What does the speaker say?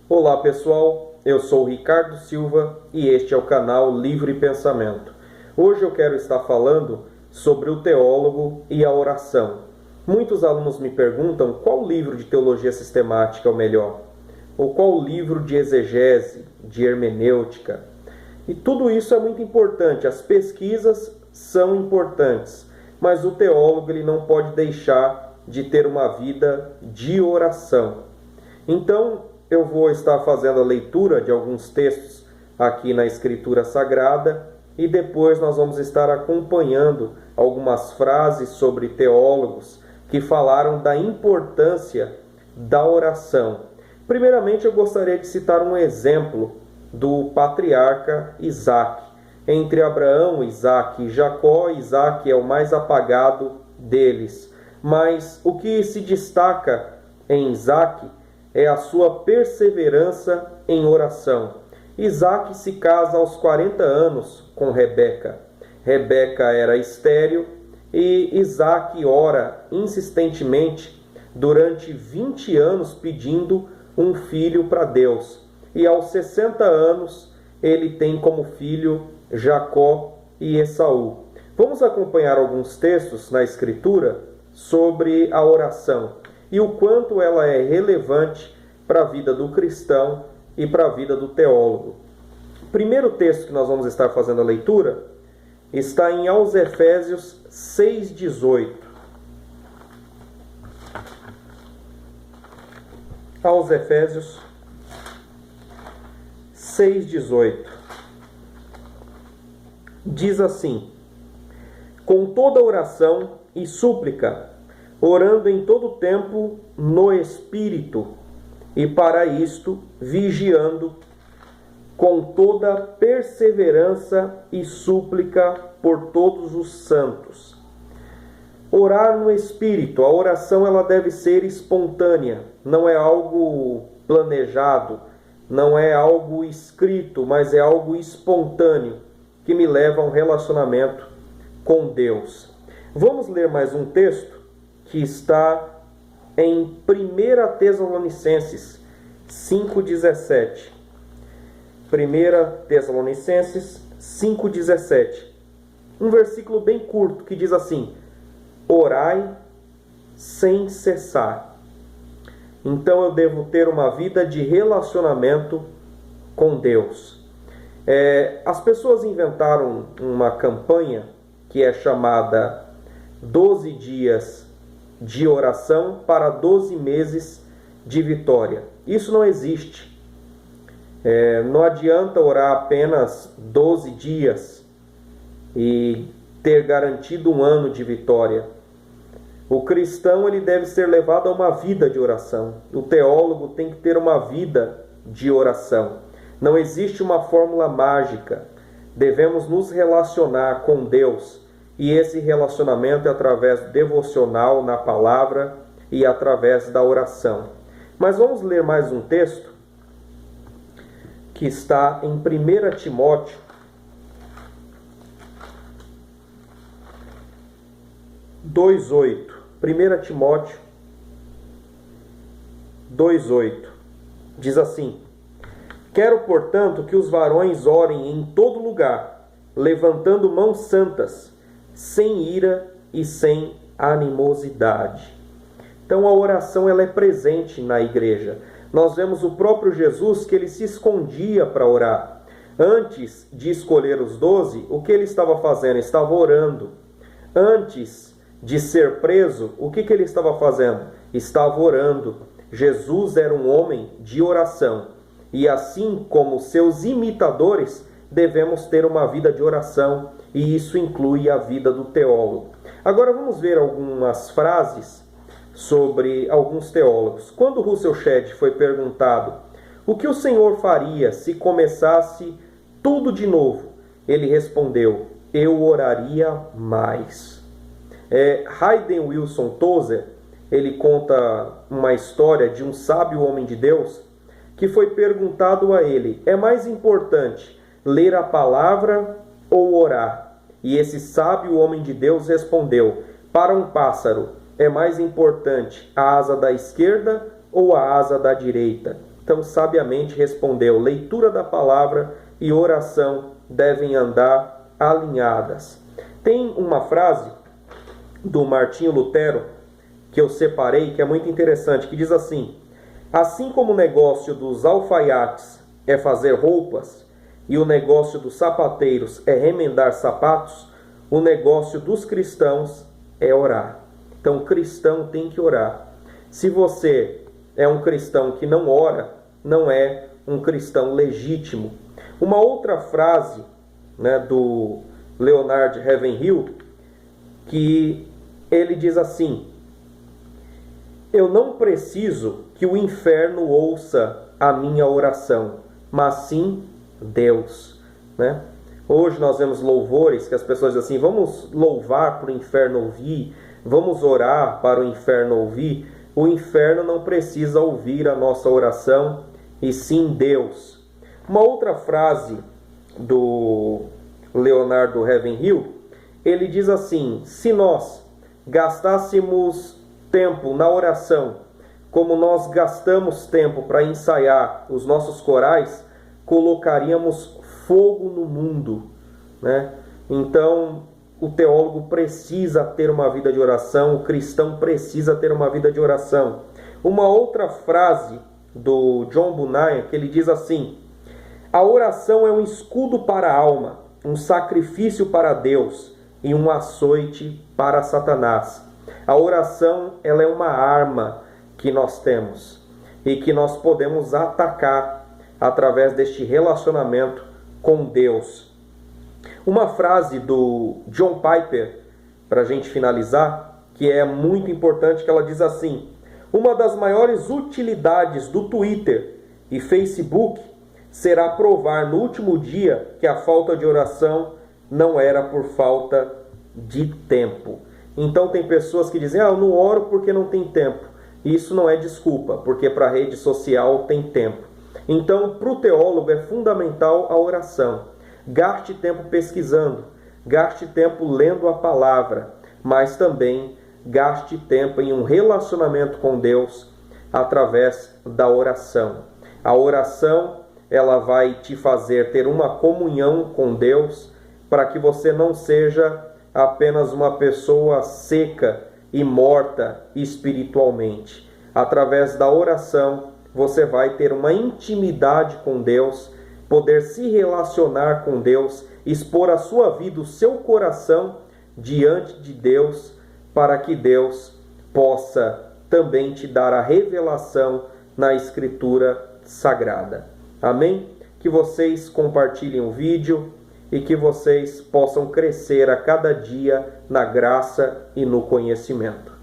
Olá pessoal, eu sou o Ricardo Silva e este é o canal Livre Pensamento. Hoje eu quero estar falando sobre o teólogo e a oração. Muitos alunos me perguntam qual livro de teologia sistemática é o melhor, ou qual livro de exegese, de hermenêutica. E tudo isso é muito importante, as pesquisas são importantes, mas o teólogo ele não pode deixar de ter uma vida de oração. Então, eu vou estar fazendo a leitura de alguns textos aqui na Escritura Sagrada e depois nós vamos estar acompanhando algumas frases sobre teólogos que falaram da importância da oração. Primeiramente, eu gostaria de citar um exemplo do patriarca Isaac. Entre Abraão, Isaac e Jacó, Isaac é o mais apagado deles. Mas o que se destaca em Isaac é a sua perseverança em oração. Isaac se casa aos 40 anos com Rebeca. Rebeca era estéril e Isaac ora insistentemente durante 20 anos pedindo um filho para Deus. E aos 60 anos ele tem como filho Jacó e Esaú. Vamos acompanhar alguns textos na Escritura sobre a oração e o quanto ela é relevante para a vida do cristão e para a vida do teólogo. O primeiro texto que nós vamos estar fazendo a leitura está em aos Efésios 6,18. Aos Efésios 6,18. Diz assim: com toda oração e súplica, orando em todo tempo no Espírito, e para isto vigiando com toda perseverança e súplica por todos os santos. Orar no Espírito, a oração ela deve ser espontânea, não é algo planejado, não é algo escrito, mas é algo espontâneo que me leva a um relacionamento com Deus. Vamos ler mais um texto que está em 1 Tessalonicenses 5,17. 1 Tessalonicenses 5,17. Um versículo bem curto que diz assim: orai sem cessar. Então eu devo ter uma vida de relacionamento com Deus. As pessoas inventaram uma campanha que é chamada 12 dias de oração para 12 meses de vitória. Isso não existe. Não adianta orar apenas 12 dias e ter garantido um ano de vitória. O cristão ele deve ser levado a uma vida de oração. O teólogo tem que ter uma vida de oração. Não existe uma fórmula mágica. Devemos nos relacionar com Deus. E esse relacionamento é através do devocional na palavra e através da oração. Mas vamos ler mais um texto que está em 1 Timóteo 2,8. 1 Timóteo 2,8. Diz assim: quero, portanto, que os varões orem em todo lugar, levantando mãos santas, sem ira e sem animosidade. Então a oração ela é presente na igreja. Nós vemos o próprio Jesus que ele se escondia para orar. Antes de escolher os 12, o que ele estava fazendo? Estava orando. Antes de ser preso, o que ele estava fazendo? Estava orando. Jesus era um homem de oração. E assim como seus imitadores, devemos ter uma vida de oração. E isso inclui a vida do teólogo. Agora vamos ver algumas frases sobre alguns teólogos. Quando Russell Shedd foi perguntado o que o Senhor faria se começasse tudo de novo, ele respondeu: eu oraria mais. Hayden Wilson Tozer, ele conta uma história de um sábio homem de Deus que foi perguntado a ele: é mais importante ler a palavra ou orar? E esse sábio homem de Deus respondeu: para um pássaro, é mais importante a asa da esquerda ou a asa da direita? Então, sabiamente respondeu: leitura da palavra e oração devem andar alinhadas. Tem uma frase do Martinho Lutero que eu separei, que é muito interessante, que diz assim: assim como o negócio dos alfaiates é fazer roupas e o negócio dos sapateiros é remendar sapatos, o negócio dos cristãos é orar. Então, o cristão tem que orar. Se você é um cristão que não ora, não é um cristão legítimo. Uma outra frase, do Leonard Ravenhill, que ele diz assim: eu não preciso que o inferno ouça a minha oração, mas sim Deus. Hoje nós vemos louvores que as pessoas dizem assim: vamos louvar para o inferno ouvir, vamos orar para o inferno ouvir. O inferno não precisa ouvir a nossa oração, e sim Deus. Uma outra frase do Leonardo Ravenhill, ele diz assim: se nós gastássemos tempo na oração como nós gastamos tempo para ensaiar os nossos corais, colocaríamos fogo no mundo. Então, o teólogo precisa ter uma vida de oração, o cristão precisa ter uma vida de oração. Uma outra frase do John Bunyan, que ele diz assim: a oração é um escudo para a alma, um sacrifício para Deus e um açoite para Satanás. A oração, ela é uma arma que nós temos e que nós podemos atacar através deste relacionamento com Deus. Uma frase do John Piper, para a gente finalizar, que é muito importante, que ela diz assim: uma das maiores utilidades do Twitter e Facebook será provar no último dia que a falta de oração não era por falta de tempo. Então tem pessoas que dizem: eu não oro porque não tem tempo. Isso não é desculpa, porque para a rede social tem tempo. Então, para o teólogo é fundamental a oração. Gaste tempo pesquisando, gaste tempo lendo a palavra, mas também gaste tempo em um relacionamento com Deus através da oração. A oração, ela vai te fazer ter uma comunhão com Deus, para que você não seja apenas uma pessoa seca e morta espiritualmente. Através da oração, você vai ter uma intimidade com Deus, poder se relacionar com Deus, expor a sua vida, o seu coração diante de Deus, para que Deus possa também te dar a revelação na Escritura Sagrada. Amém? Que vocês compartilhem o vídeo e que vocês possam crescer a cada dia na graça e no conhecimento.